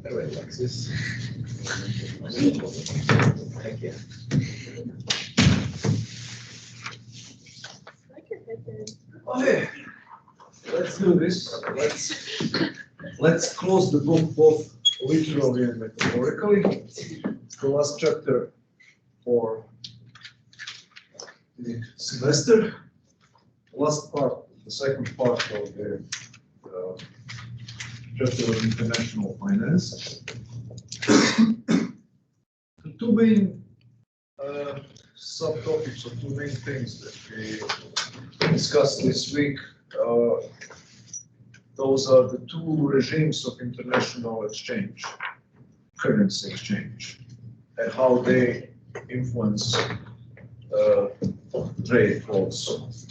Anyway, like this. Thank you. Okay, let's do this. Let's close the book both literally and metaphorically. The last chapter for the semester. Last part, the second part of the chapter of international finance. The two main subtopics or two main things that we discussed this week, those are the two regimes of international exchange, currency exchange, and how they influence trade flows,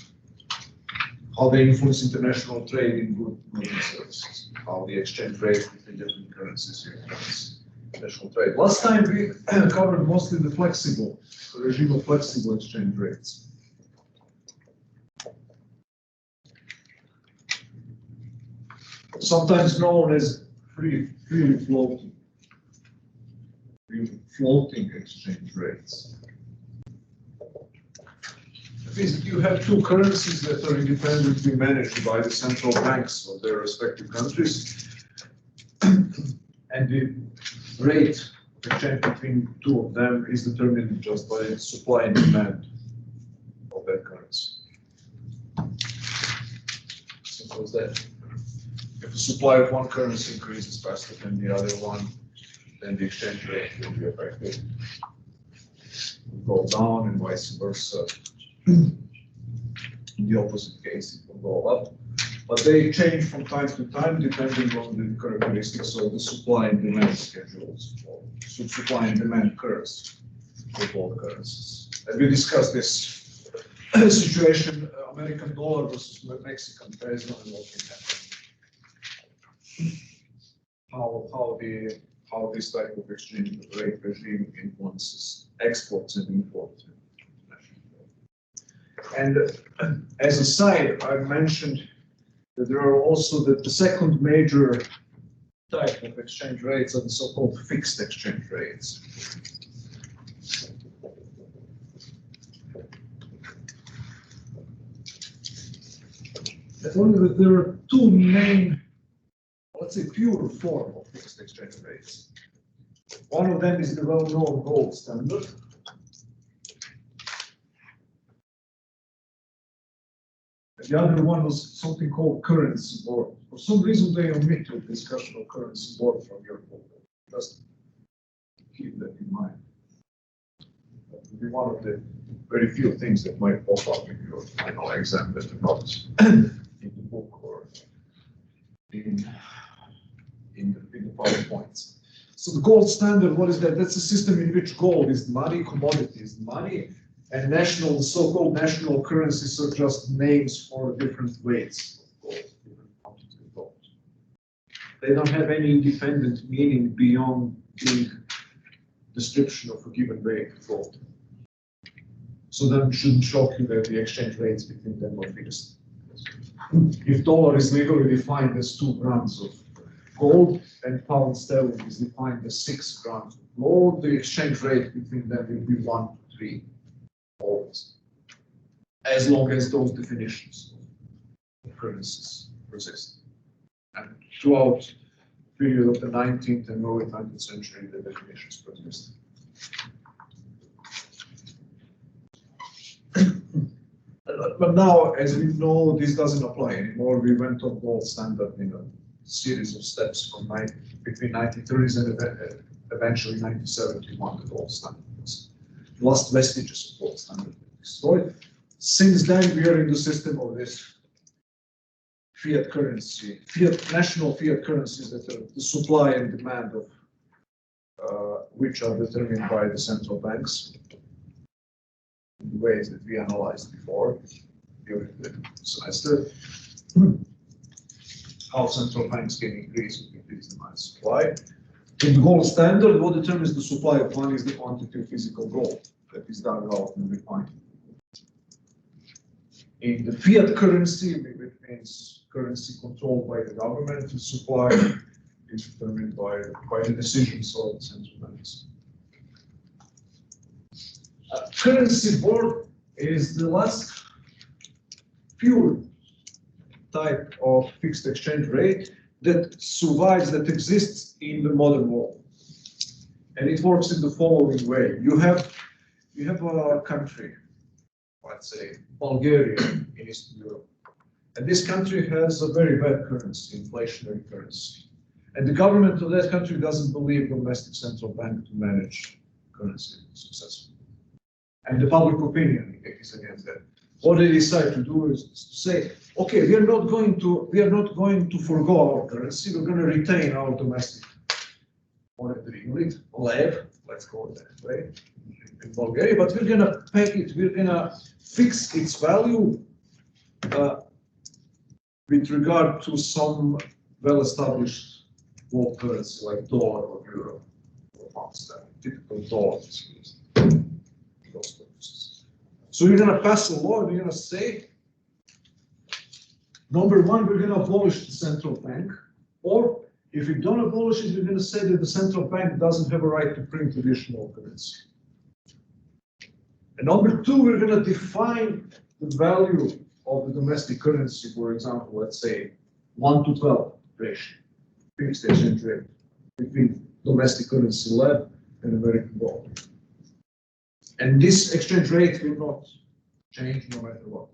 how they influence international trade in goods and services, how the exchange rate between different currencies influence international trade. Last time we covered mostly the regime of flexible exchange rates. Sometimes known as freely floating exchange rates. That means you have two currencies that are independently managed by the central banks of their respective countries, and the rate exchange between two of them is determined just by supply and demand of that currency. Simple as that. If the supply of one currency increases faster than the other one, then the exchange rate will be affected. It will go down and vice versa. In the opposite case, it will go up. But they change from time to time depending on the characteristics of the supply and demand schedules, or supply and demand curves of all currencies. And we discussed this situation, American dollar versus Mexican peso, and what can happen. How this type of exchange rate regime influences exports and imports. And as a side, I mentioned that there are also the second major type of exchange rates are the so-called fixed exchange rates. There are two main, let's say, pure form of fixed exchange rates. One of them is the well-known gold standard. The other one was something called currency board. For some reason, they omitted discussion of currency board from your book. Just keep that in mind. That will be one of the very few things that might pop up in your final exam that are not in the book or in the PowerPoints. So the gold standard, what is that? That's a system in which gold is money, commodities, money, and the so-called national currencies are just names for different weights of gold, different quantities of gold. They don't have any independent meaning beyond the description of a given weight of gold. So that shouldn't shock you that the exchange rates between them are fixed. If dollar is legally defined as 2 grams of gold and pound sterling is defined as 6 grams of gold, the exchange rate between them will be 1 to 3. Always, as long as those definitions of currencies persist. And throughout the period of the 19th and early 20th century, the definitions persist. But now, as we know, this doesn't apply anymore. We went on gold standard in a series of steps from between 1930s and eventually 1971, the gold standard was last vestiges of gold standard destroyed. Since then, we are in the system of this fiat currency, national fiat currencies that are the supply and demand of which are determined by the central banks in the ways that we analyzed before during the semester. How central banks can increase demand supply. In the gold standard, what determines the supply of money is the quantity of physical gold that is dug out and refined. In the fiat currency, which means currency controlled by the government, the supply is determined by the decisions of the central banks. Currency board is the last pure type of fixed exchange rate that survives, that exists in the modern world. And it works in the following way. You have a country, let's say Bulgaria in Eastern Europe. And this country has a very bad currency, inflationary currency. And the government of that country doesn't believe the domestic central bank to manage currency successfully. And the public opinion is against that. What they decide to do is to say, okay, we are not going to forgo our currency. We're going to retain our domestic monetary unit, lev, let's call it that way, in Bulgaria, but we're going to peg it, we're going to fix its value with regard to some well-established world currency like dollar or euro or pound sterling, typical dollars. So you're going to pass a law and you're going to say, number one, we're going to abolish the central bank, or if you don't abolish it, you're going to say that the central bank doesn't have a right to print additional currency. And number two, we're going to define the value of the domestic currency, for example, let's say 1 to 12 ratio, fixed exchange rate between domestic currency lev and American dollar. And this exchange rate will not change no matter what.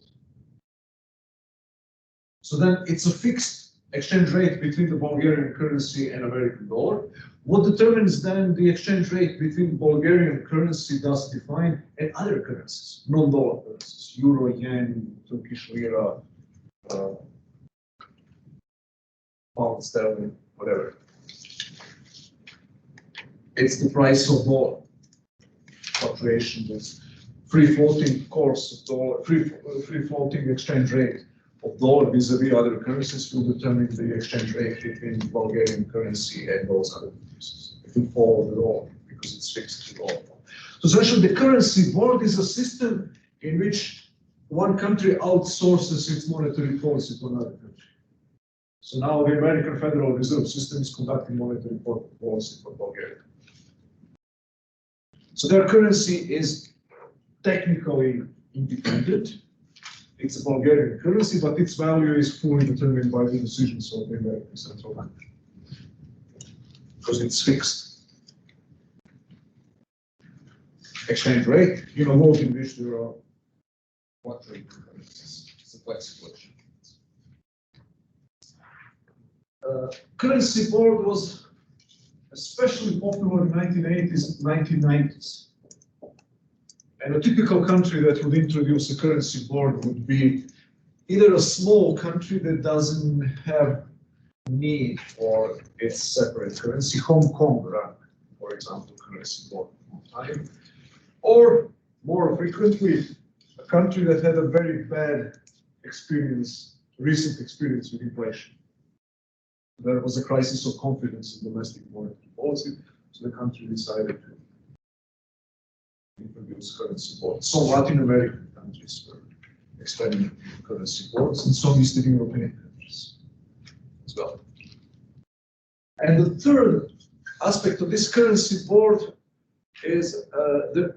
So then it's a fixed exchange rate between the Bulgarian currency and American dollar. What determines then the exchange rate between Bulgarian currency thus defined and other currencies, non-dollar currencies, euro, yen, Turkish lira, pound sterling, whatever. It's the price of dollar. Fluctuation is free floating course of dollar, free floating exchange rate of dollar vis-a-vis other currencies will determine the exchange rate between Bulgarian currency and those other currencies. It will follow the dollar because it's fixed to dollar. So essentially the currency board is a system in which one country outsources its monetary policy to another country. So now the American Federal Reserve System is conducting monetary policy for Bulgaria. So their currency is technically independent. It's a Bulgarian currency, but its value is fully determined by the decisions of the American Central Bank. Because it's fixed. Exchange rate in a world in which there are fluctuating currencies. It's a flexible exchange. Currency board was especially popular in the 1980s and 1990s. And a typical country that would introduce a currency board would be either a small country that doesn't have need for its separate currency, Hong Kong ran, for example, currency board for a time, or more frequently, a country that had a very bad experience, recent experience with inflation. There was a crisis of confidence in domestic monetary policy, so the country decided to introduce currency boards. Some Latin American countries were experimenting with currency boards, and some Eastern European countries as well. And the third aspect of this currency board is there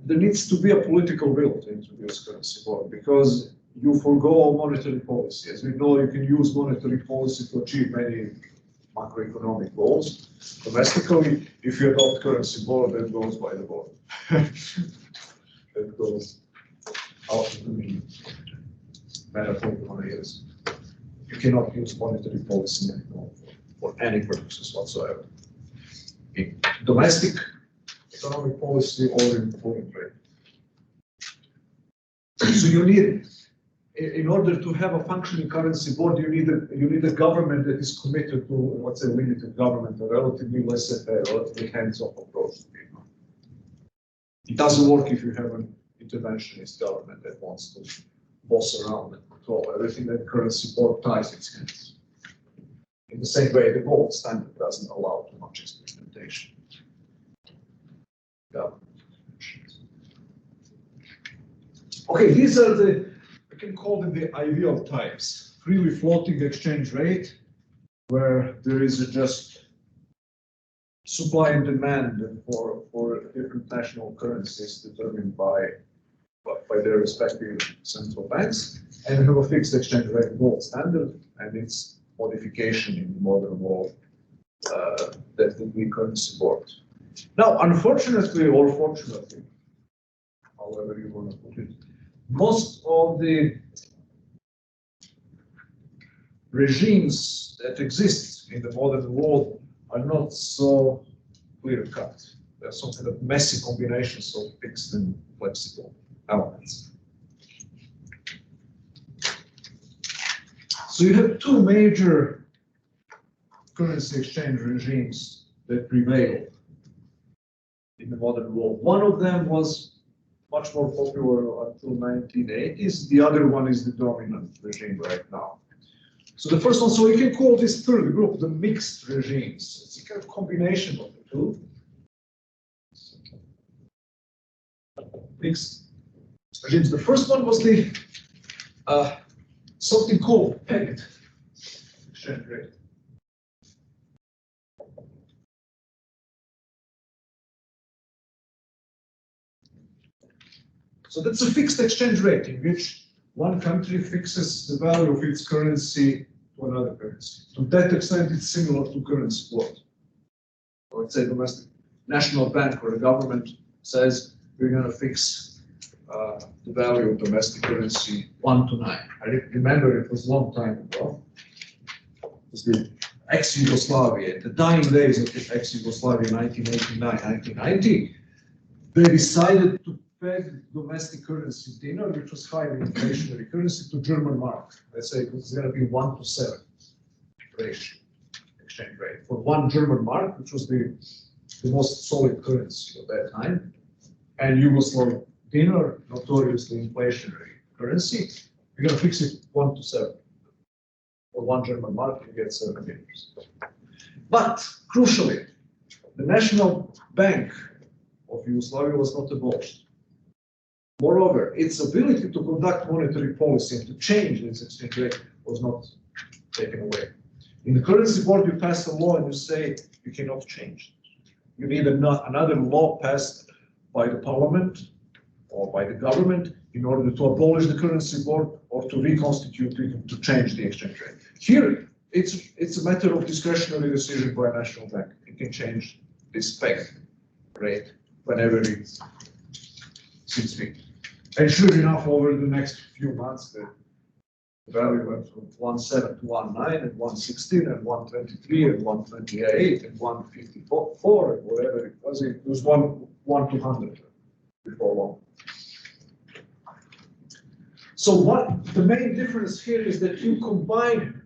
needs to be a political will to introduce currency board, because you forgo monetary policy. As we know, you can use monetary policy to achieve many macroeconomic goals. Domestically, if you adopt currency board, that goes by the board. That goes out of the meaning. Metaphorical is you cannot use monetary policy anymore for any purposes whatsoever. In domestic economic policy or in foreign trade. So you need, in order to have a functioning currency board, you need a government that is committed to, let's say, limited government, a relatively laissez-faire, relatively hands-off approach to the economy. It doesn't work if you have an interventionist government that wants to boss around and control everything. That currency board ties its hands. In the same way, the gold standard doesn't allow too much experimentation. Yeah. Okay, these are the, we can call them the ideal types. Freely floating exchange rate, where there is just supply and demand for different national currencies determined by their respective central banks, and we have a fixed exchange rate gold standard and its modification in the modern world, that would be currency board. Now, unfortunately or fortunately, however you want to put it, most of the regimes that exist in the modern world are not so clear-cut. There are some kind of messy combinations of fixed and flexible elements. So you have two major currency exchange regimes that prevail in the modern world. One of them was much more popular until 1980s. The other one is the dominant regime right now. So the first one, so you can call this third group the mixed regimes. It's a kind of combination of the two. Mixed regimes. The first one was the something called pegged exchange rate. So that's a fixed exchange rate in which one country fixes the value of its currency to another currency. To that extent, it's similar to currency board. Or let's say domestic national bank or the government says we're going to fix the value of domestic currency 1 to 9. I remember it was a long time ago. It was the ex-Yugoslavia, the dying days of the ex-Yugoslavia, 1989, 1990. They decided to peg domestic currency dinar, which was highly inflationary currency, to German mark. Let's say it was going to be 1 to 7 ratio exchange rate for 1 German mark, which was the most solid currency of that time, and Yugoslav dinar, notoriously inflationary currency. You're going to fix it 1 to 7. For 1 German mark, you get 7 dinars. But crucially, the National Bank of Yugoslavia was not abolished. Moreover, its ability to conduct monetary policy and to change its exchange rate was not taken away. In the currency board, you pass a law and you say you cannot change. You need another law passed by the parliament or by the government in order to abolish the currency board or to reconstitute it, to change the exchange rate. Here, it's a matter of discretionary decision by a national bank. It can change this pegged rate whenever it seems fit. And sure enough, over the next few months, the value went from 1.7 to 1.9 and 1.16 and 1.23 and 1.28 and 1.54 and whatever it was. It was 1 to 100 before long. So what the main difference here is that you combine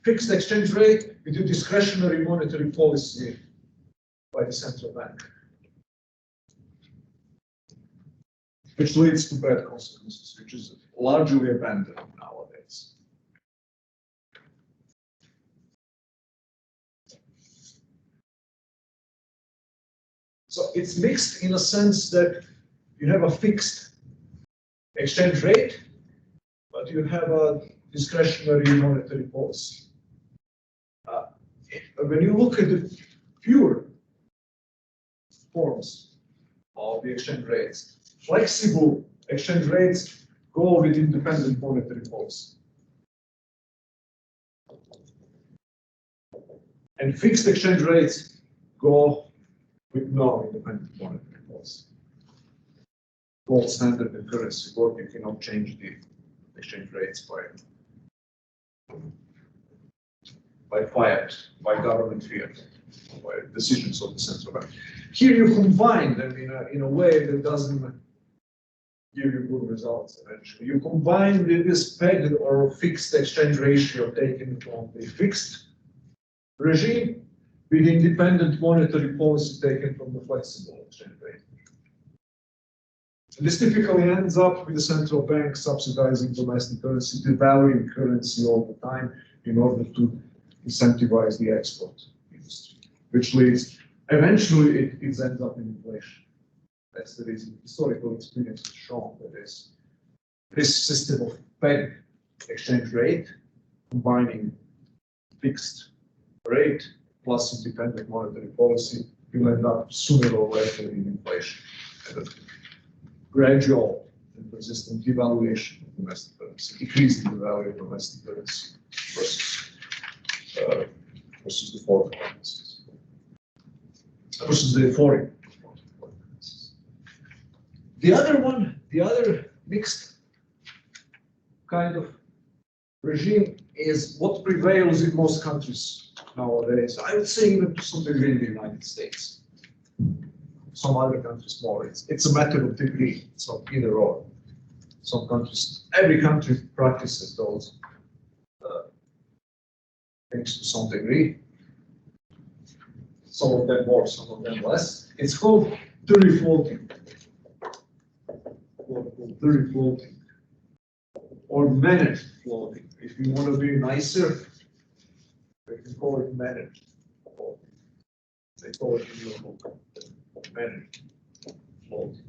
fixed exchange rate with your discretionary monetary policy by the central bank, which leads to bad consequences, which is largely abandoned nowadays. So it's mixed in a sense that you have a fixed exchange rate, but you have a discretionary monetary policy. When you look at the pure forms of the exchange rates, flexible exchange rates go with independent monetary policy. And fixed exchange rates go with no independent monetary policy. Gold standard and currency board, you cannot change the exchange rates by fiat, by government fiat, by decisions of the central bank. Here you combine them in a way that doesn't give you good results eventually. You combine this pegged or fixed exchange ratio taken from the fixed regime with independent monetary policy taken from the flexible exchange rate. And this typically ends up with the central bank subsidizing domestic currency, devaluing currency all the time in order to incentivize the export industry, which leads, eventually it ends up in inflation. That's the reason. Historical experience has shown that this system of pegged exchange rate, combining fixed rate plus independent monetary policy, you end up sooner or later in inflation. And a gradual and persistent devaluation of domestic currency, decreasing the value of domestic currency versus the foreign currencies, versus the foreign currencies. The other mixed kind of regime is what prevails in most countries nowadays. I would say even to some degree in the United States. Some other countries more. It's a matter of degree. It's not either or. Some countries, every country practices those things to some degree. Some of them more, some of them less. It's called dirty floating. Dirty floating. Or managed floating. If you want to be nicer, they can call it managed floating. They call it in your book, managed floating.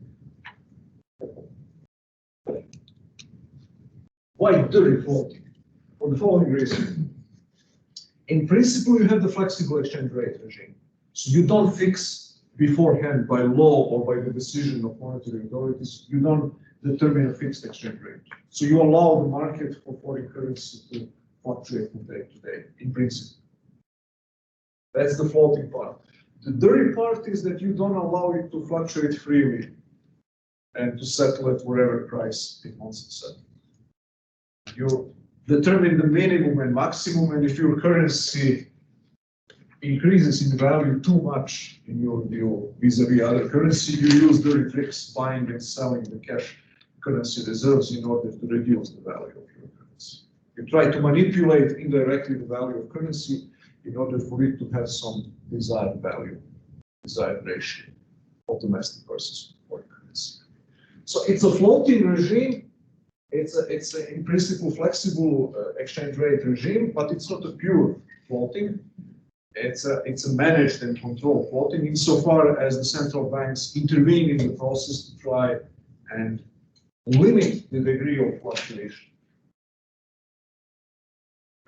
Why dirty floating? For the following reason. In principle, you have the flexible exchange rate regime. So you don't fix beforehand by law or by the decision of monetary authorities, you don't determine a fixed exchange rate. So you allow the market for foreign currency to fluctuate from day to day, in principle. That's the floating part. The dirty part is that you don't allow it to fluctuate freely and to settle at whatever price it wants to settle. You determine the minimum and maximum, and if your currency increases in value too much in your view vis-a-vis other currency, you use dirty tricks, buying and selling the cash currency reserves in order to reduce the value of your currency. You try to manipulate indirectly the value of currency in order for it to have some desired value, desired ratio of domestic versus foreign currency. So it's a floating regime. It's a in principle flexible exchange rate regime, but it's not a pure floating. It's a managed and controlled floating insofar as the central banks intervene in the process to try and limit the degree of fluctuation,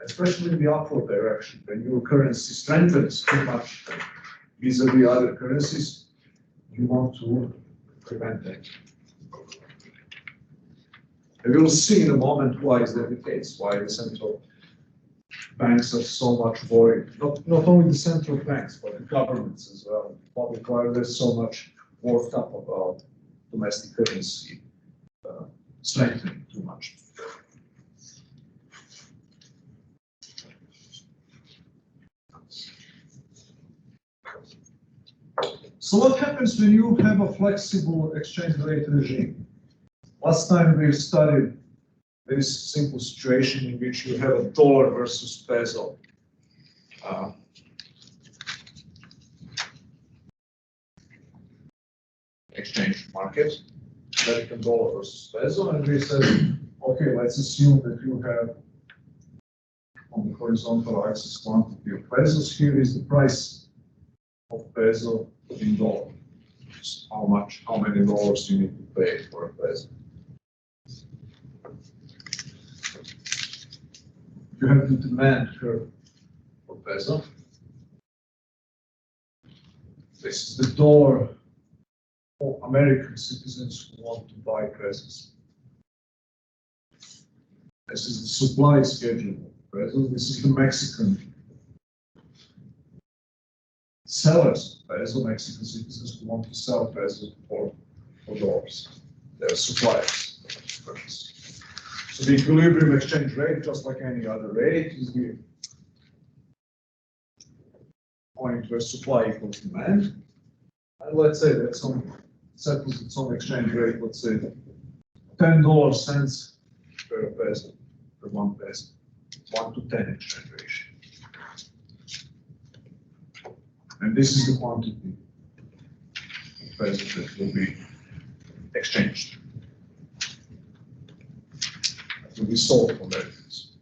especially in the upward direction. When your currency strengthens too much vis-a-vis other currencies, you want to prevent that. And we'll see in a moment why is that the case, why the central banks are so much worried. Not only the central banks, but the governments as well. Public why they're so much worked up about domestic currency strengthening too much. So what happens when you have a flexible exchange rate regime? Last time we studied this simple situation in which you have a dollar versus peso exchange market, American dollar versus peso, and we said, okay, let's assume that you have on the horizontal axis quantity of pesos. Here is the price of peso in dollars. How many dollars you need to pay for a peso. You have the demand curve for peso. This is the dollar for American citizens who want to buy pesos. This is the supply schedule of pesos. This is the Mexican sellers of peso, Mexican citizens who want to sell peso for dollars. They're suppliers of peso. So the equilibrium exchange rate, just like any other rate, is the point where supply equals demand. And let's say that settles its own exchange rate, let's say $10 per peso, per 1 peso, 1 to 10 exchange ratio. And this is the quantity of peso that will be exchanged. Will be sold for Americans.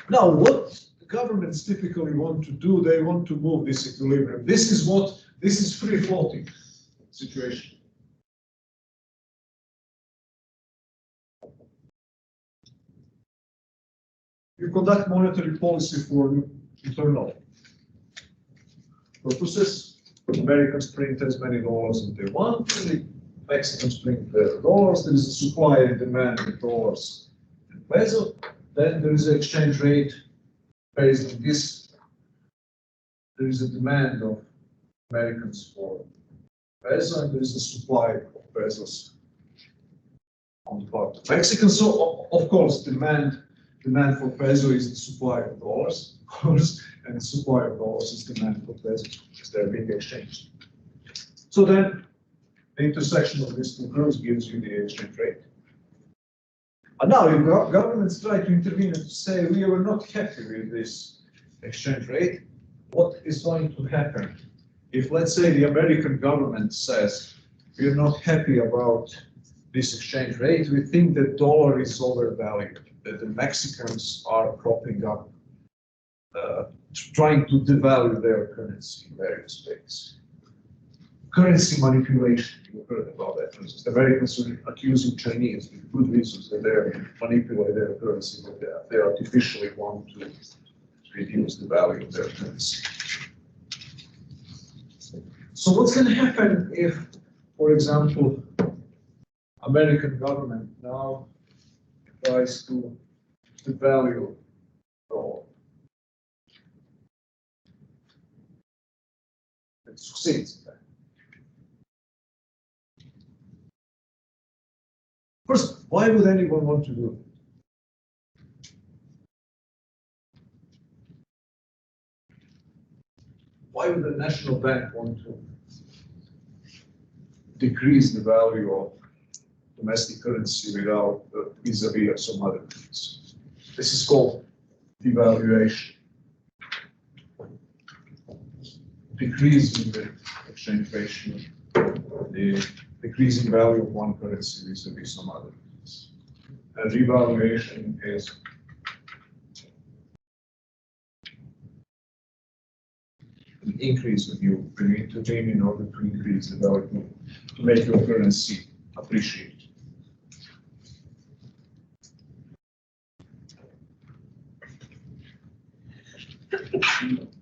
Now, what the governments typically want to do, they want to move this equilibrium. This is free floating situation. You conduct monetary policy for internal purposes. Americans print as many dollars as they want, and the Mexicans print their dollars. There is a supply and demand of dollars and peso. Then there is an exchange rate based on this. There is a demand of Americans for peso, and there is a supply of pesos on the part of Mexicans. So, of course, demand for peso is the supply of dollars, of course, and the supply of dollars is demand for peso, because they're being exchanged. So then, the intersection of these two curves gives you the exchange rate. And now, if governments try to intervene and to say we are not happy with this exchange rate, what is going to happen? If, let's say, the American government says we are not happy about this exchange rate, we think that dollar is overvalued, that the Mexicans are propping up, trying to devalue their currency in various ways. Currency manipulation, you heard about that. For instance, the Americans are accusing Chinese with good reasons that they manipulate their currency, that they artificially want to reduce the value of their currency. So what's going to happen if, for example, American government now tries to devalue dollar? It succeeds in that. First, why would anyone want to do it? Why would the national bank want to decrease the value of domestic currency without vis-a-vis some other things? This is called devaluation. Decreasing the exchange ratio, the decreasing value of one currency vis-a-vis some other things. And revaluation is an increase when you intervene in order to increase the value, to make your currency appreciate.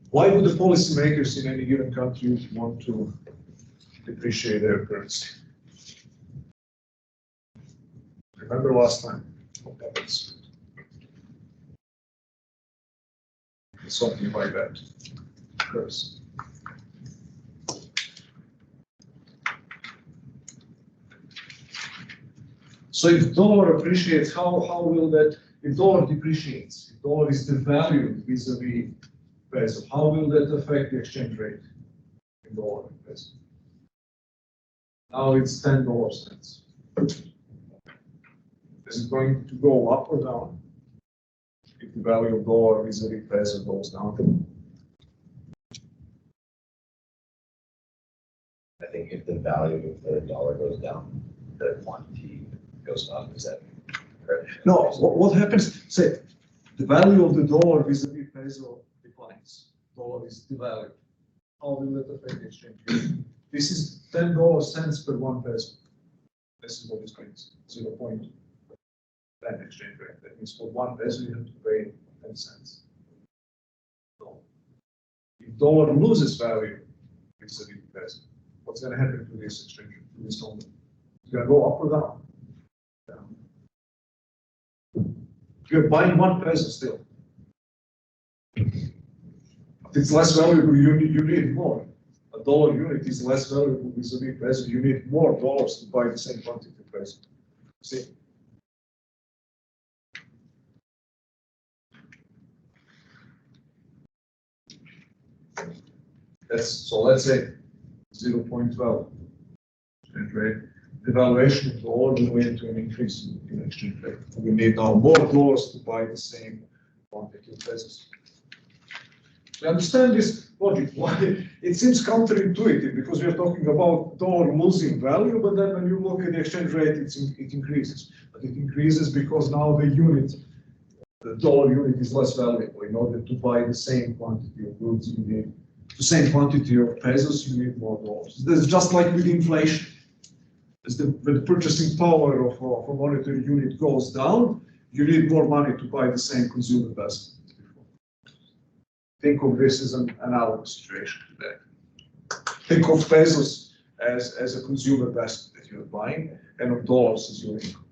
Why would the policymakers in any given country want to depreciate their currency? Remember last time what happens? Something like that occurs. So if dollar appreciates, how will that, if dollar depreciates, if dollar is devalued vis-a-vis peso, how will that affect the exchange rate in dollar and peso? Now it's $10 Is it going to go up or down if the value of dollar vis-a-vis peso goes down? I think if the value of the dollar goes down, the quantity goes up. Is that correct? No, what happens, say, the value of the dollar vis-a-vis peso declines. Dollar is devalued. How will that affect the exchange rate? This is $10 per 1 peso. This is what is going to 0.10 exchange rate. That means for 1 peso you have to pay 10 cents. So if dollar loses value vis-a-vis peso, what's going to happen to this exchange rate, to this dollar? It's going to go up or down? Down. You're buying 1 peso still. If it's less valuable, you need more. A dollar unit is less valuable vis-a-vis peso. You need more dollars to buy the same quantity of peso. See? So let's say 0.12 exchange rate. The valuation of the dollar will lead to an increase in exchange rate. We need now more dollars to buy the same quantity of pesos. We understand this logic. Why? It seems counterintuitive because we are talking about dollar losing value, but then when you look at the exchange rate, it increases. But it increases because now the dollar unit is less valuable. In order to buy the same quantity of goods, you need the same quantity of pesos, you need more dollars. That's just like with inflation. As the purchasing power of a monetary unit goes down, you need more money to buy the same consumer basket. Think of this as an analogous situation today. Think of pesos as a consumer basket that you're buying, and of dollars as your income.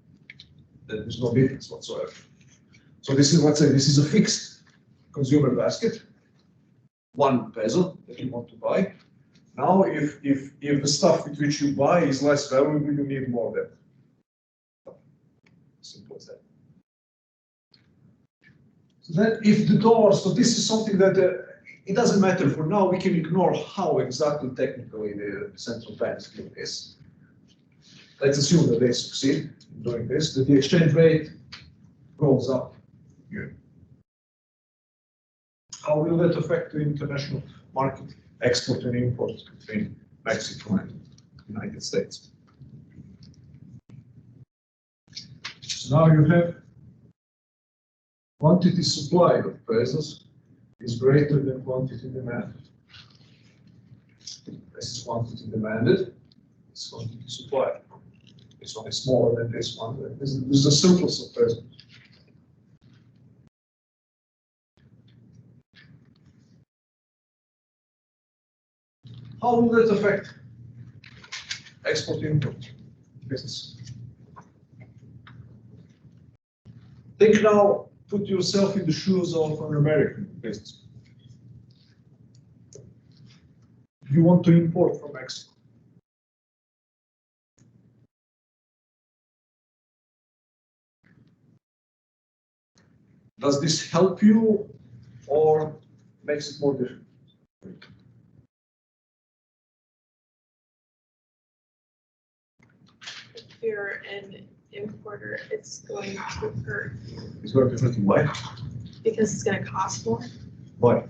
There's no difference whatsoever. So this is, let's say, this is a fixed consumer basket, 1 peso that you want to buy. Now, if the stuff with which you buy is less valuable, you need more debt. Simple as that. So then, if the dollar, so this is something that it doesn't matter for now. We can ignore how exactly technically the central banks do this. Let's assume that they succeed in doing this, that the exchange rate goes up here. How will that affect the international market, export and import between Mexico and the United States? So now you have quantity supplied of pesos is greater than quantity demanded. This is quantity demanded, this is quantity supplied. This one is smaller than this one. This is the surplus of pesos. How will that affect export-import business? Think now, put yourself in the shoes of an American business. You want to import from Mexico. Does this help you or makes it more difficult? If you're an importer, it's going to hurt It's going to hurt you. Why? because it's going to cost more Why?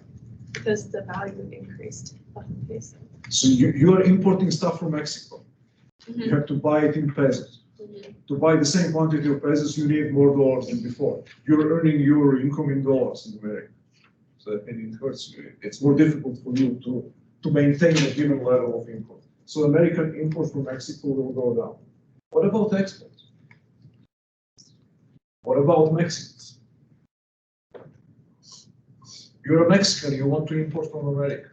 because the value increased of the peso. So you are importing stuff from Mexico. You have to buy it in pesos. To buy the same quantity of pesos, you need more dollars than before. You're earning your income in dollars in America. So and it hurts you. It's more difficult for you to maintain a given level of import. So American import from Mexico will go down. What about exports? What about Mexicans? You're a Mexican, you want to import from America.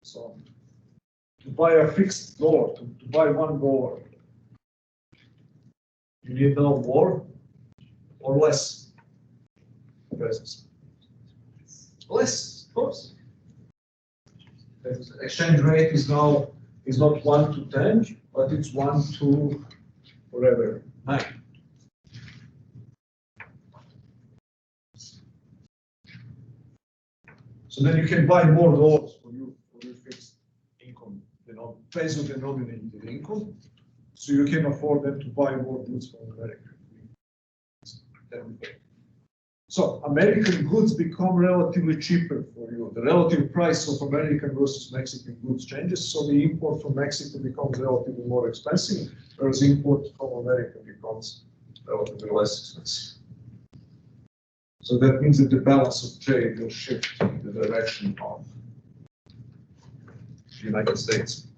So to buy a fixed dollar, to buy $1, you need now more or less pesos? Less, of course. The exchange rate is now not 1 to 10, but it's 1 to whatever, 9. So then you can buy more dollars for your fixed income, peso denominated income, so you can afford them to buy more goods from America. So American goods become relatively cheaper for you. The relative price of American versus Mexican goods changes, so the import from Mexico becomes relatively more expensive, whereas import from America becomes relatively less expensive. So that means that the balance of trade will shift in the direction of the United States.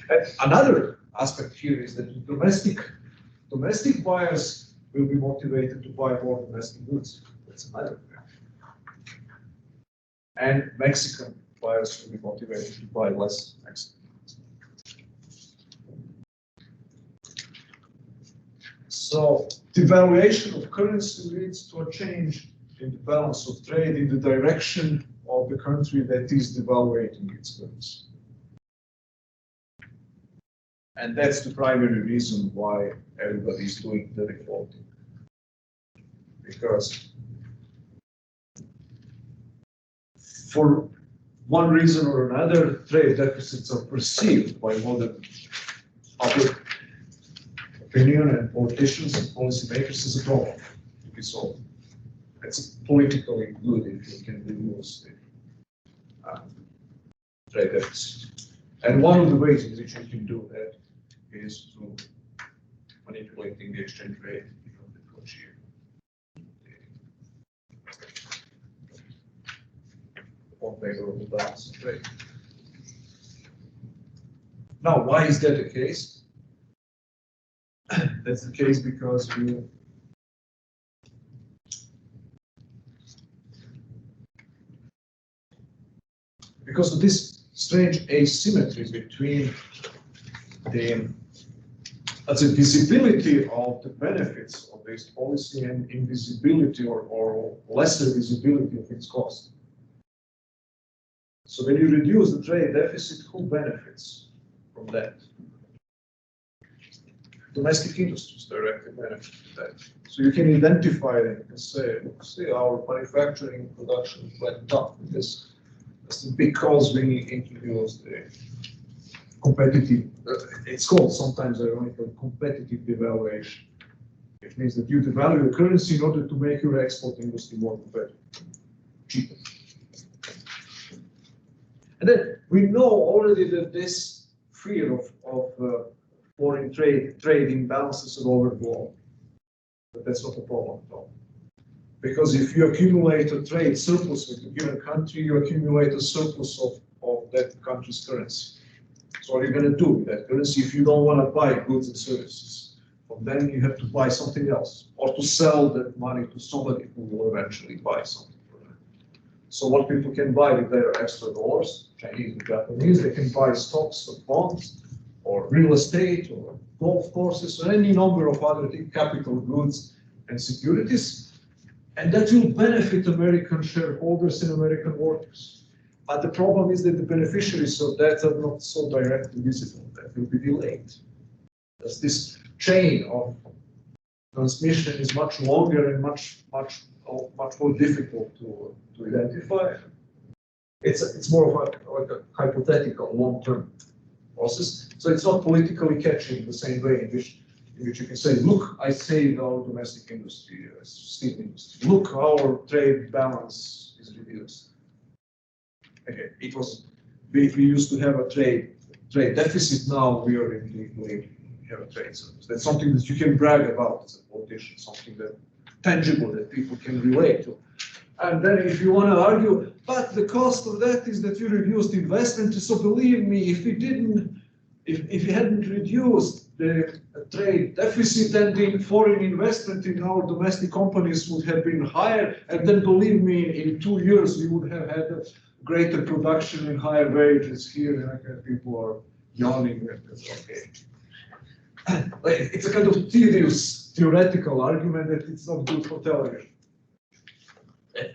And another aspect here is that domestic buyers will be motivated to buy more domestic goods. That's another thing. And Mexican buyers will be motivated to buy less Mexican goods. So devaluation of currency leads to a change in the balance of trade in the direction of the country that is devaluating its currency. And that's the primary reason why everybody is doing the defaulting. Because for one reason or another, trade deficits are perceived by modern public opinion and politicians and policymakers as a problem to be solved. It's politically good if you can reduce the trade deficit. And one of the ways in which you can do that is through manipulating the exchange rate to achieve more favorable balance of trade. Now, why is that the case? That's the case because of this strange asymmetry between the visibility of the benefits of this policy and invisibility or lesser visibility of its cost. So when you reduce the trade deficit, who benefits from that? Domestic industries directly benefit from that. So you can identify them and say, look, see, our manufacturing production went up because we introduced the competitive, it's called sometimes ironically competitive devaluation. It means that you devalue the currency in order to make your export industry more competitive, cheaper. And then we know already that this fear of foreign trade imbalances are overblown. But that's not a problem at all. Because if you accumulate a trade surplus with a given country, you accumulate a surplus of that country's currency. So what are you going to do with that currency if you don't want to buy goods and services? Well, then you have to buy something else, or to sell that money to somebody who will eventually buy something for them. So what people can buy with their extra dollars, Chinese and Japanese, they can buy stocks or bonds, or real estate, or golf courses, or any number of other capital goods and securities. And that will benefit American shareholders and American workers. But the problem is that the beneficiaries of that are not so directly visible. That will be delayed. As this chain of transmission is much longer and much more difficult to identify. It's more of a hypothetical long-term process. So it's not politically catching the same way in which you can say, look, I saved our domestic industry, steel industry. Look, our trade balance is reduced. Okay, we used to have a trade deficit. Now we have a trade surplus. That's something that you can brag about as a politician, something that tangible that people can relate to. And then if you want to argue, but the cost of that is that you reduced investment. So believe me, if you hadn't reduced the trade deficit, then the foreign investment in our domestic companies would have been higher. And then believe me, in 2 years, we would have had greater production and higher wages here. And people are yawning. Okay. It's a kind of tedious theoretical argument that it's not good for television.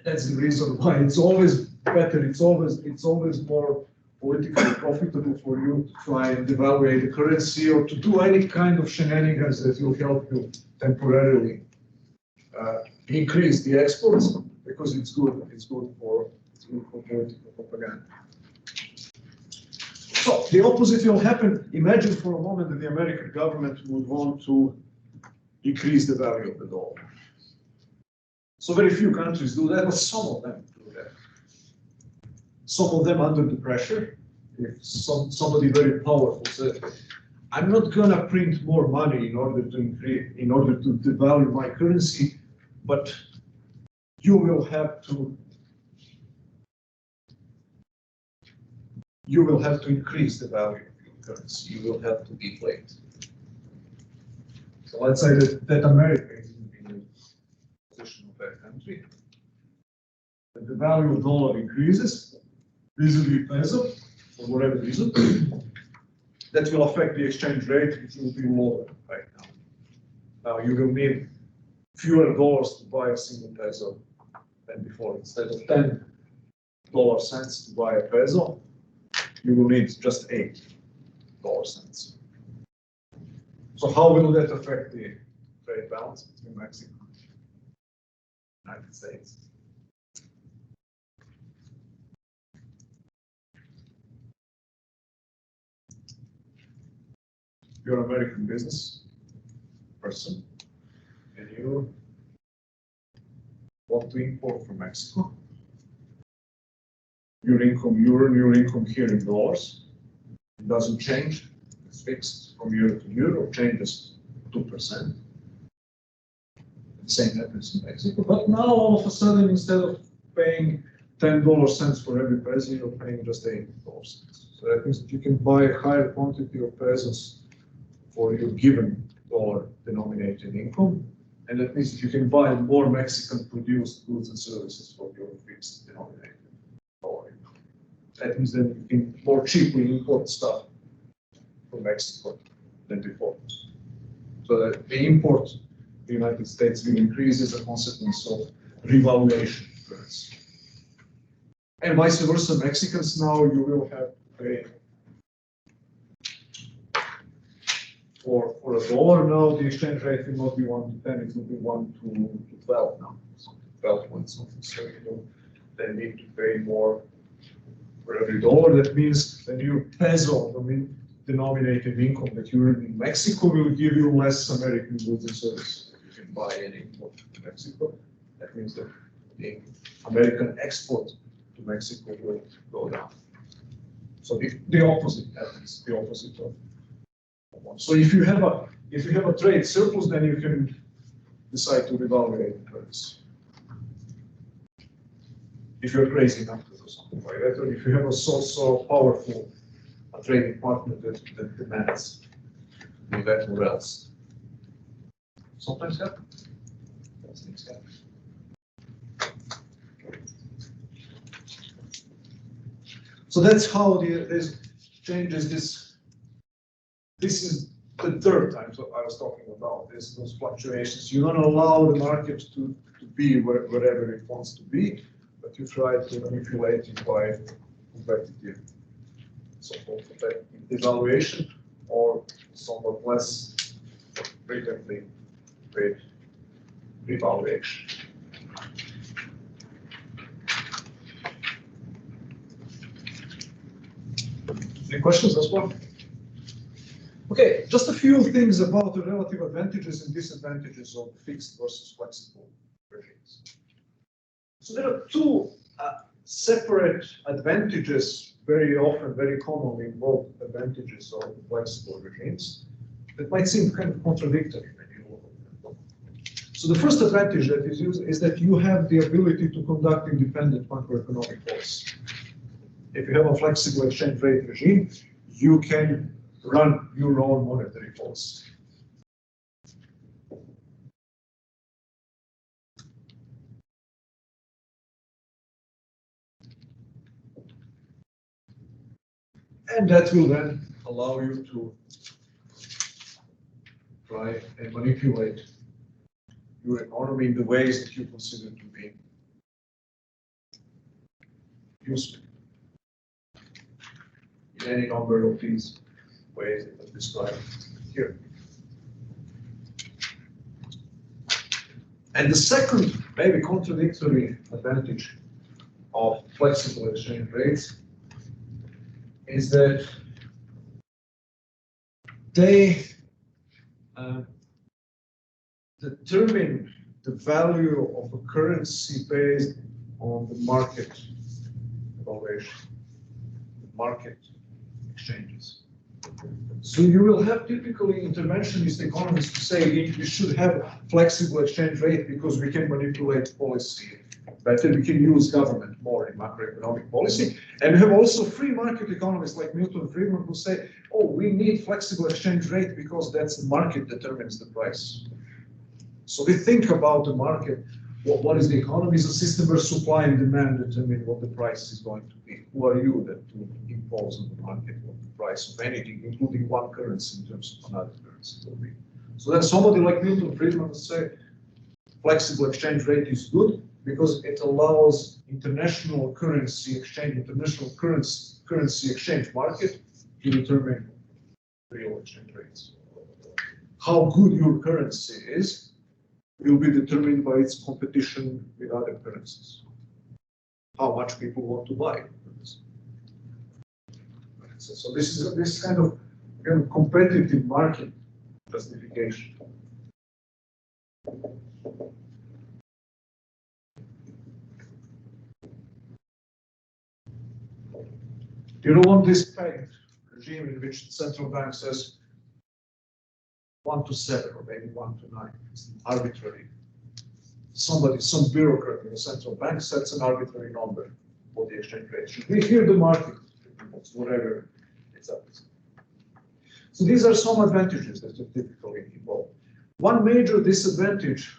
That's the reason why it's always better. It's always more politically profitable for you to try and devalue the currency or to do any kind of shenanigans that will help you temporarily increase the exports, because it's good for political propaganda. So the opposite will happen. Imagine for a moment that the American government would want to increase the value of the dollar. So very few countries do that, but some of them do that. Some of them under the pressure. If somebody very powerful says, I'm not gonna print more money in order to devalue my currency, but you will have to increase the value of your currency. You will have to deflate. So let's say that America is in the position of that country. That the value of dollar increases vis-a-vis peso for whatever reason. That will affect the exchange rate, which will be lower right now. Now you will need fewer dollars to buy a single peso than before. Instead of $10 cents to buy a peso, you will need just $8 cents. So how will that affect the trade balance between Mexico and the United States? You're an American business person and you want to import from Mexico. Your income here in dollars. It doesn't change. It's fixed from year to year or changes 2%. The same happens in Mexico. But now all of a sudden, instead of paying $10 cents for every peso, you're paying just $8 cents. So that means that you can buy a higher quantity of pesos for your given dollar denominated income. And that means that you can buy more Mexican produced goods and services from your fixed denominated dollar income. That means that you can more cheaply import stuff from Mexico than before. So that the import to the United States will increase as a consequence of revaluation of currency. And vice versa, Mexicans now you will have to pay for a dollar now, the exchange rate will not be 1 to 10, it will be 1 to 12 now. So 12 points something. So you they need to pay more for every dollar. That means the new peso denominated income that you earn in Mexico will give you less American goods and services. You can buy and import to Mexico. That means that the American export to Mexico will go down. So the opposite happens, the opposite of one. So if you have a trade surplus, then you can decide to revalidate the currency. If you're crazy enough to do something like that, or if you have a so powerful a trading partner that demands to do that or else. Sometimes happens. Those things happen. So that's how this changes this. This is the third time so I was talking about this, those fluctuations. You don't allow the market to be wherever it wants to be, but you try to manipulate it by competitive, so-called competitive devaluation, or somewhat less frequently with revaluation. Any questions as well? Okay, just a few things about the relative advantages and disadvantages of fixed versus flexible regimes. So there are two separate advantages, very often, very commonly involved advantages of flexible regimes that might seem kind of contradictory when you look at them. So the first advantage that is used is that you have the ability to conduct independent macroeconomic policy. If you have a flexible exchange rate regime, you can run your own monetary policy. And that will then allow you to try and manipulate your economy in the ways that you consider to be useful. In any number of these ways that are described here. And the second, maybe contradictory advantage of flexible exchange rates is that they determine the value of a currency based on the market evaluation, the market exchanges. So you will have typically interventionist economists who say you should have flexible exchange rate because we can manipulate policy better, we can use government more in macroeconomic policy. And we have also free market economists like Milton Friedman who say, oh, we need flexible exchange rate because that's the market determines the price. So we think about the market, what is the economy? Is a system where supply and demand determine what the price is going to be. Who are you that to impose on the market what the price of anything, including one currency in terms of another currency will be? So then somebody like Milton Friedman would say, flexible exchange rate is good because it allows international currency exchange, international currency exchange market to determine real exchange rates. How good your currency is will be determined by its competition with other currencies. How much people want to buy. So this is this kind of competitive market justification. You don't want this pegged regime in which the central bank says 1 to 7 or maybe 1 to 9. It's arbitrary. Some bureaucrat in the central bank sets an arbitrary number for the exchange rate should be. Here the market, whatever it's up to. So these are some advantages that are typically involved. One major disadvantage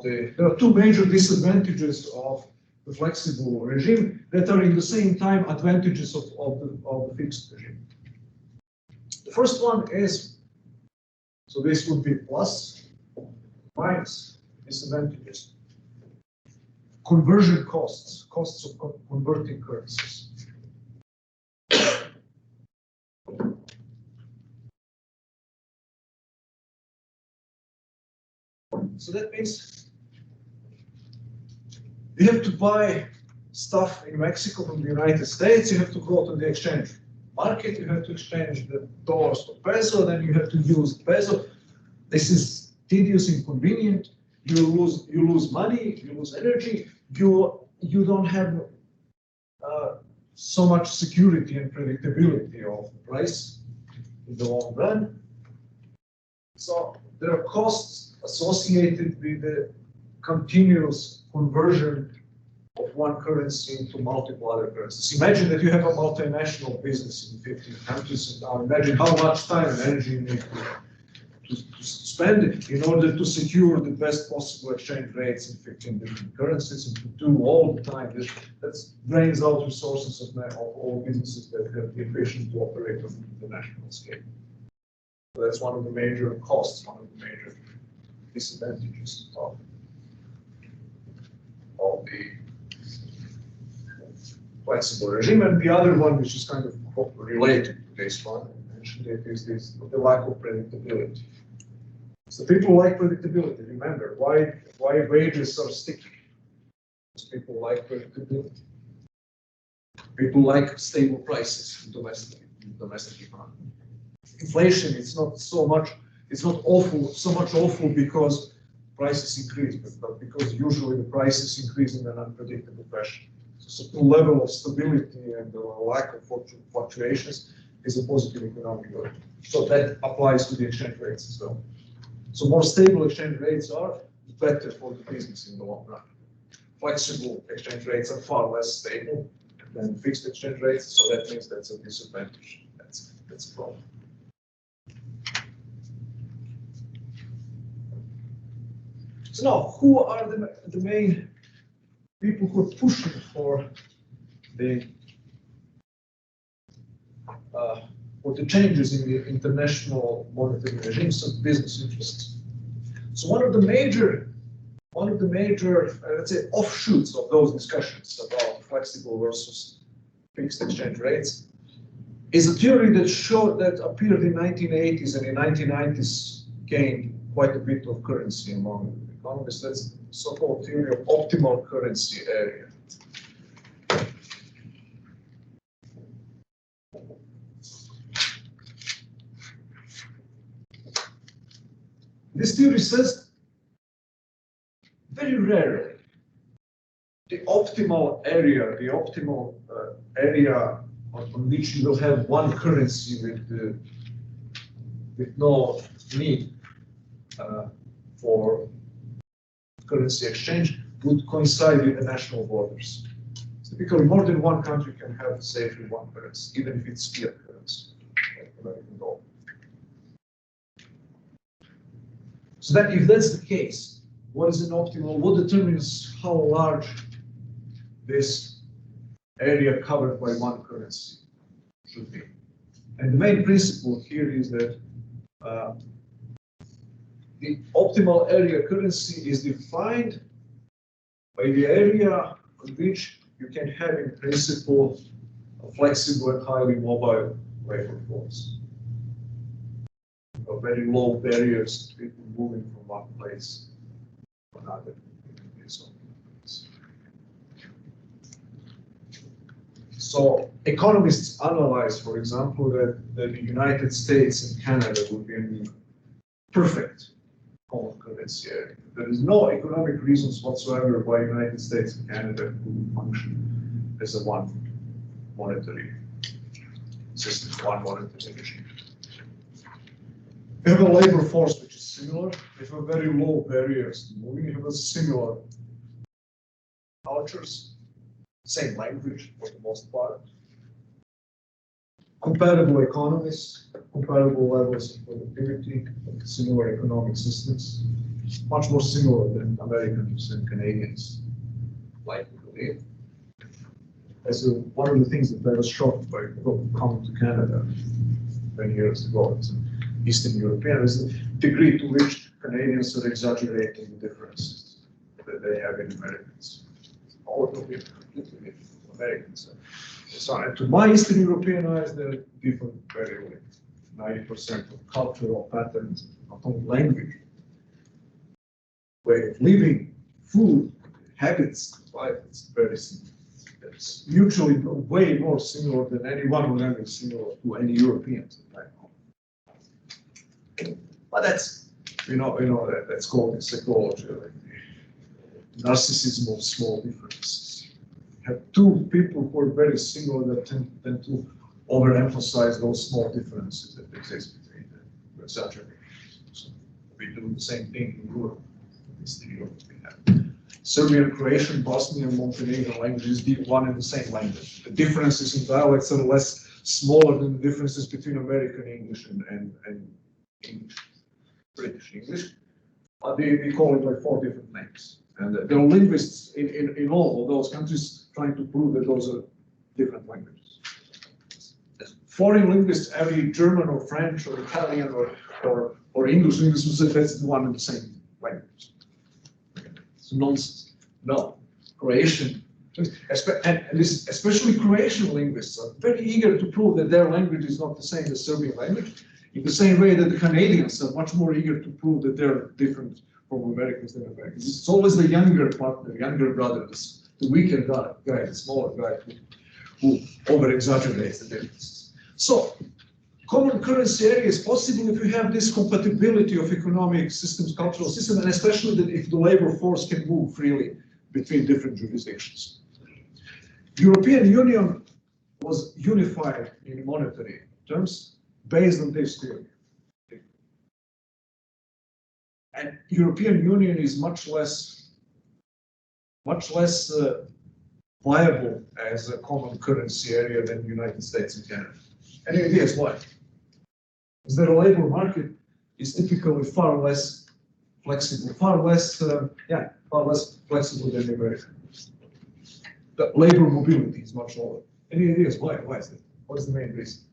there are two major disadvantages of the flexible regime that are in the same time advantages of the fixed regime. The first one is, so this would be plus, minus, disadvantages. Conversion costs, costs of converting currencies. So that means you have to buy stuff in Mexico from the United States, you have to go to the exchange market, you have to exchange the dollars to peso, then you have to use peso. This is tedious, inconvenient. You lose money, you lose energy. You don't have so much security and predictability of price in the long run. So there are costs associated with the continuous conversion of one currency into multiple other currencies. Imagine that you have a multinational business in 15 countries, and now imagine how much time and energy you need to spend in order to secure the best possible exchange rates in 15 different currencies, and to do all the time. That drains out resources of all businesses that have the efficient to operate on an international scale. So that's one of the major costs, one of the major disadvantages of the flexible regime. And the other one, which is kind of related to this one, I mentioned it, is the lack of predictability. So people like predictability. Remember, why wages are sticky? Because people like predictability. People like stable prices in domestic economy. Inflation, it's not so much awful because prices increase, but because usually the prices increase in an unpredictable fashion. So certain level of stability and the lack of fluctuations is a positive economic good. So that applies to the exchange rates as well. So more stable exchange rates are better for the business in the long run. Flexible exchange rates are far less stable than fixed exchange rates, so that means that's a disadvantage. That's a problem. So now, who are the main people who are pushing for the changes in the international monetary regimes of business interests? So one of the major, let's say, offshoots of those discussions about flexible versus fixed exchange rates is a theory that appeared in 1980s and in 1990s gained quite a bit of currency among economists. That's the so-called theory of optimal currency area. This theory says very rarely the optimal area on which you will have one currency with no need for currency exchange would coincide with the national borders. Typically, more than one country can have safely one currency, even if it's fiat currency, like American dollar. So that if that's the case, what is an optimal? What determines how large this area covered by one currency should be? And the main principle here is that the optimal area currency is defined by the area on which you can have, in principle, a flexible and highly mobile labor force. Very low barriers to people moving from one place to another. So economists analyze, for example, that the United States and Canada would be in the perfect common currency area. There is no economic reasons whatsoever why United States and Canada would function as a one monetary system, one monetary regime. We have a labor force which is similar. We have very low barriers to moving. We have a similar cultures, same language for the most part. compatible economies, comparable levels of productivity, similar economic systems, much more similar than Americans and Canadians like to believe. As one of the things that I was shocked by coming to Canada many years ago, as an Eastern European, is the degree to which Canadians are exaggerating the differences that they have in Americans. All of them completely different from Americans. So, and to my Eastern European eyes, they're different very well. 90% of cultural patterns, not only language, way of living, food, habits, life, it's very similar. It's mutually way more similar than any one of them is similar to any Europeans that I know. But that's, that's called in psychology, like the narcissism of small differences. You have two people who are very similar that tend to overemphasize those small differences that exist between them, to exaggerate. So we do the same thing in Europe. Eastern Europe we have. Serbian, Croatian, Bosnian, Montenegrin languages be one and the same language. The differences in dialects are less smaller than the differences between American English and English, British English. But we call it like 4 different names. And there are linguists in all of those countries trying to prove that those are different languages. Foreign linguists, every German or French or Italian or English linguist will say that's the one and the same language. It's nonsense. No, Croatian, and especially Croatian linguists are very eager to prove that their language is not the same as Serbian language, in the same way that the Canadians are much more eager to prove that they're different from Americans than Americans. It's always the younger partner, younger brother, the weaker guy, the smaller guy who over-exaggerates the differences. So, common currency area is possible if you have this compatibility of economic systems, cultural systems, and especially that if the labor force can move freely between different jurisdictions. European Union was unified in monetary terms based on this theory. And European Union is much less viable as a common currency area than the United States and Canada. Any ideas why? Because the labor market is typically far less flexible, far less flexible than the American. The labor mobility is much lower. Any ideas why? Why is that? What is the main reason?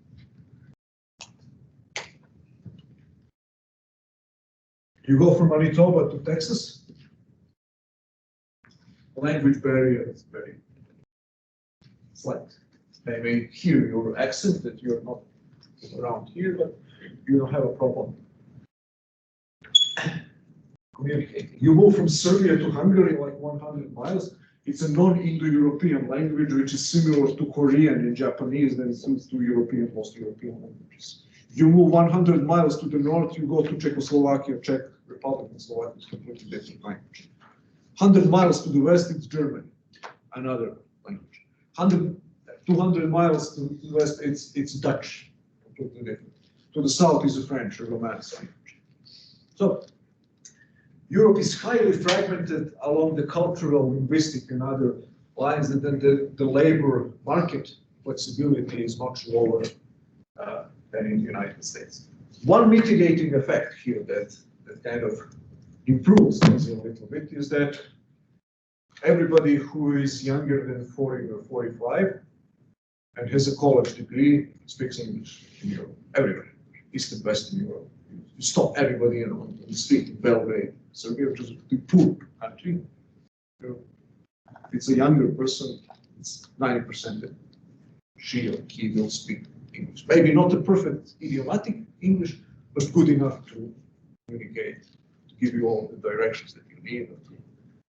You go from Manitoba to Texas, language barrier is very slight. They may hear your accent that you're not around here, but you don't have a problem communicating. You move from Serbia to Hungary like 100 miles. It's a non-Indo-European language which is similar to Korean and Japanese than it is to most European languages. You move 100 miles to the north, you go to Czechoslovakia, Czech Republic, and Slovakia is completely different language. 100 miles to the west, it's German, another language. 200 miles to the west, it's Dutch, completely different. To the south is the French or Romance language. So Europe is highly fragmented along the cultural, linguistic, and other lines, and then the labor market flexibility is much lower than in the United States. One mitigating effect here that kind of improves things a little bit is that everybody who is younger than 40 or 45 and has a college degree speaks English in Europe. Everybody, East and West in Europe. You stop everybody on the street in Belgrade, Serbia, which is a poor country. If it's a younger person, it's 90% that she or he will speak English. Maybe not the perfect idiomatic English, but good enough to communicate, to give you all the directions that you need, or to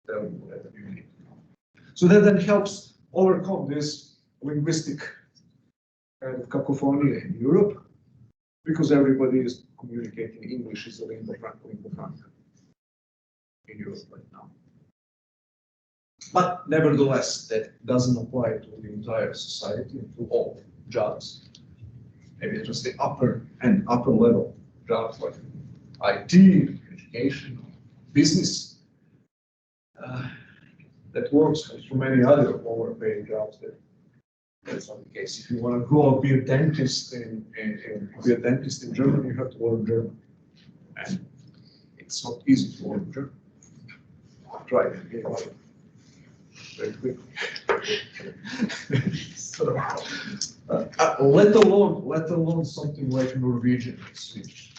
tell you whatever you need. So that then helps overcome this linguistic kind of cacophony in Europe, because everybody is communicating English is a lingua franca in Europe right now. But nevertheless, that doesn't apply to the entire society, to all jobs. Maybe just the upper level jobs like IT, education, business. That works for many other lower paying jobs that That's not the case. If you want to go be a dentist in Germany, you have to learn German. And it's not easy to learn German. Try it again. Very quickly. So, let alone something like Norwegian and Swedish.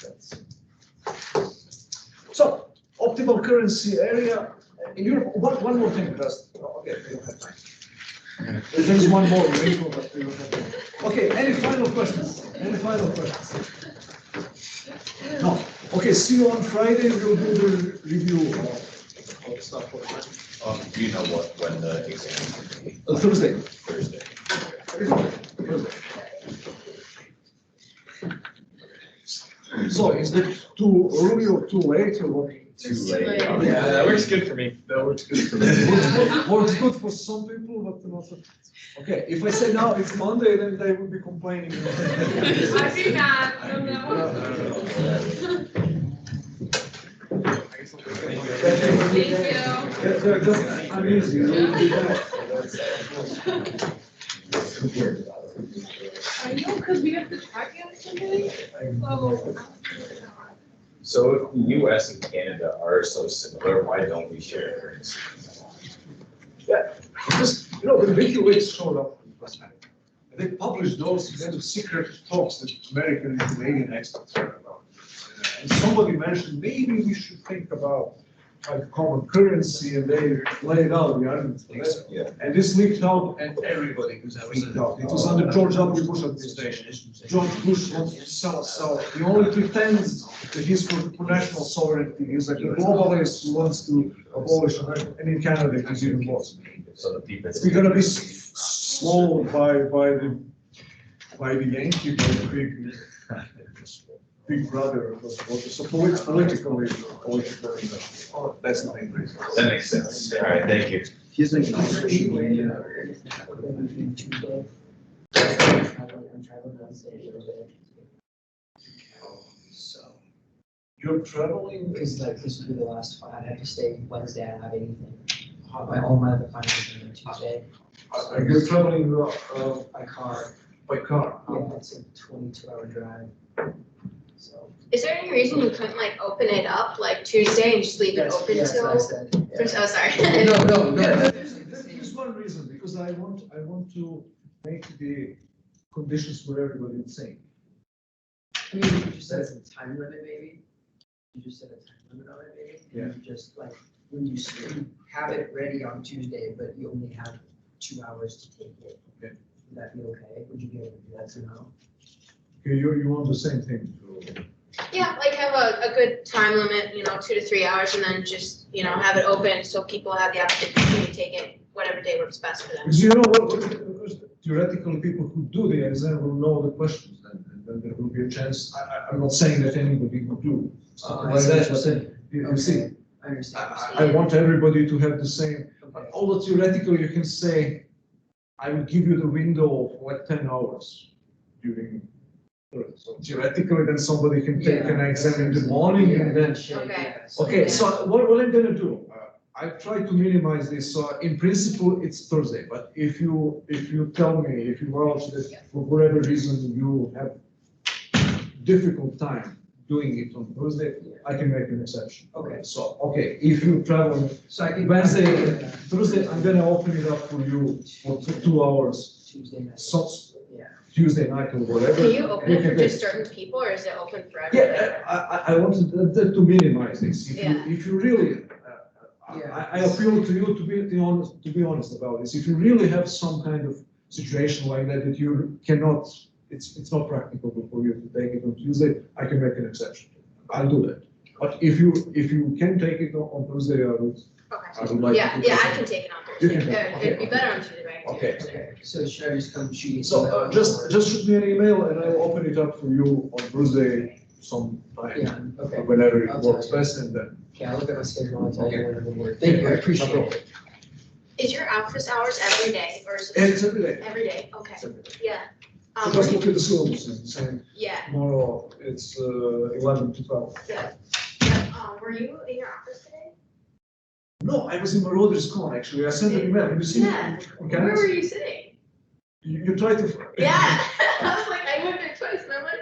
So, optimal currency area in Europe. One more thing, just okay, we don't have time. There's one more wrinkle, but we don't have time. Okay, any final questions? No. Okay, see you on Friday. We'll do the review of the stuff for the Do you know when the exam will be? Thursday. Thursday. So is it too early or too late or what? Too late. Yeah, that works good for me. That works good for me. Works good for some people, but not for. Okay, if I say now it's Monday, then they will be complaining. I do not, no, no. Thank you. They're just uneasy. I know, because we have to track it today, so. So if the US and Canada are so similar, why don't we share currency? Yeah, just, the WikiLeaks showed up. They published those kind of secret talks that American and Canadian experts are about. And somebody mentioned maybe we should think about like common currency, and they laid out the arguments for that. Yeah. And this leaked out, and everybody freaked out. It was under George W. Bush administration. George Bush wants to sell us out. He only pretends that he's for national sovereignty. He's like a globalist who wants to abolish America. And in Canada, he's even worse. So the people. We're gonna be swallowed by the Yankee, by the big brother. So politically, that's the main reason. That makes sense. All right, thank you. He's making all social media. So, You're traveling? because like this would be the last one, I'd have to stay Wednesday, I don't have anything. All my other finals are on Tuesday. You're traveling By car, by car? yeah, it's a 22-hour drive. So. Is there any reason you couldn't like open it up like Tuesday and just leave it open Yes, I till? said, yeah. Oh, sorry. No. There's one reason, because I want to make the conditions for everybody the same. I mean, you just said a time limit, maybe? You just said a time limit on it, maybe? Yeah. And you just like, when you have it ready on Tuesday, but you only have 2 hours to take it. Okay. Would that be okay? Would you be able to do that somehow? Okay, you want the same thing to. Yeah, like have a good time limit, 2 to 3 hours, and then just, have it open so people have the opportunity to take it whatever day works best for them. Because you know what, theoretically, people who do the exam will know the questions, and then there will be a chance. I'm not saying that anybody will do something like that, but you see, I understand. I want everybody to have the same. Although theoretically, you can say, I will give you the window of like 10 hours during. So theoretically, then somebody can take an exam in the morning and then. Okay. Okay, so what I'm gonna do, I try to minimize this. So in principle, it's Thursday, but if you tell me, if you vouch that for whatever reason you have difficult time doing it on Thursday, I can make an exception. Okay. So, okay, if you travel So I can. Wednesday, Thursday, I'm gonna open it up for you for 2 hours. Tuesday night. So Yeah. Tuesday night or whatever. Can you open it can for take- just certain people, or is it open for everybody? Yeah, I wanted to minimize this. Yeah. If you really, I appeal to you to be honest about this. If you really have some kind of situation like that you cannot, it's not practical for you to take it on Tuesday, I can make an exception. I'll do that. But if you can take it on Thursday, I would Okay. like. Yeah, to- I can take it on You Thursday. can take it, It'd be okay. better on Tuesday, but I can Okay. take it on Thursday. Okay, so should I just come shoot you? So just shoot me an email and I'll open it up for you on Thursday sometime, Yeah, okay. whenever it I'll tell works you. best, and then. Okay, I'll look at my schedule and tell you Okay. when it will work. Thank you, I appreciate it. Is your office hours every day, or is it? It's every day. Every day, okay, It's every day. yeah. So just look at the syllabus and say Yeah, tomorrow it's 11 to 12. yeah. Were you in your office today? No, I was in Marauder's Con actually. I sent an email. Have you seen Yeah. it? Where were you sitting? You try to. Yeah, I was like, I went there twice and I'm like,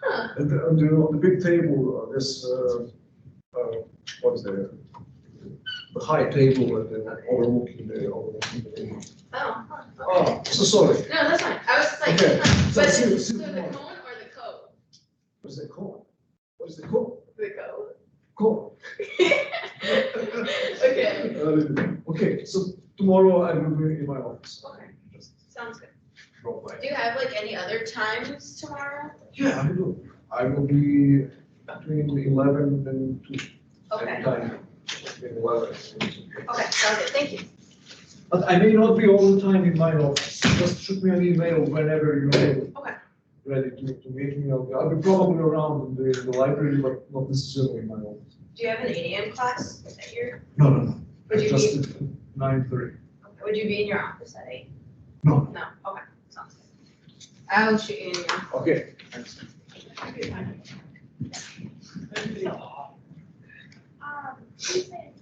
huh. And on the big table, this, what is the high table and then overlooking the. Oh, huh, okay. Oh, so sorry. No, that's fine. I was just like, Okay. huh. So But see- is see so the tomorrow. cone or the code? What's the code? What is the code? The code? Code. Okay. Okay, so tomorrow I will be in my office. Okay, Just sounds good. drop by. Do you have like any other times tomorrow? Yeah, I will. I will be between 11 and 2. Okay, Anytime between 11 and 2. okay, sounds good. Thank you. But I may not be all the time in my office. Just shoot me an email whenever you're Okay. ready to meet me. I'll be probably around in the library, but not necessarily in my office. Do you have an 8 a.m. class at your, No. would you Just be, at 9:30. would you be in your office at 8? No. No, okay, sounds good. I'll shoot you an email. Okay, thanks. Tuesday.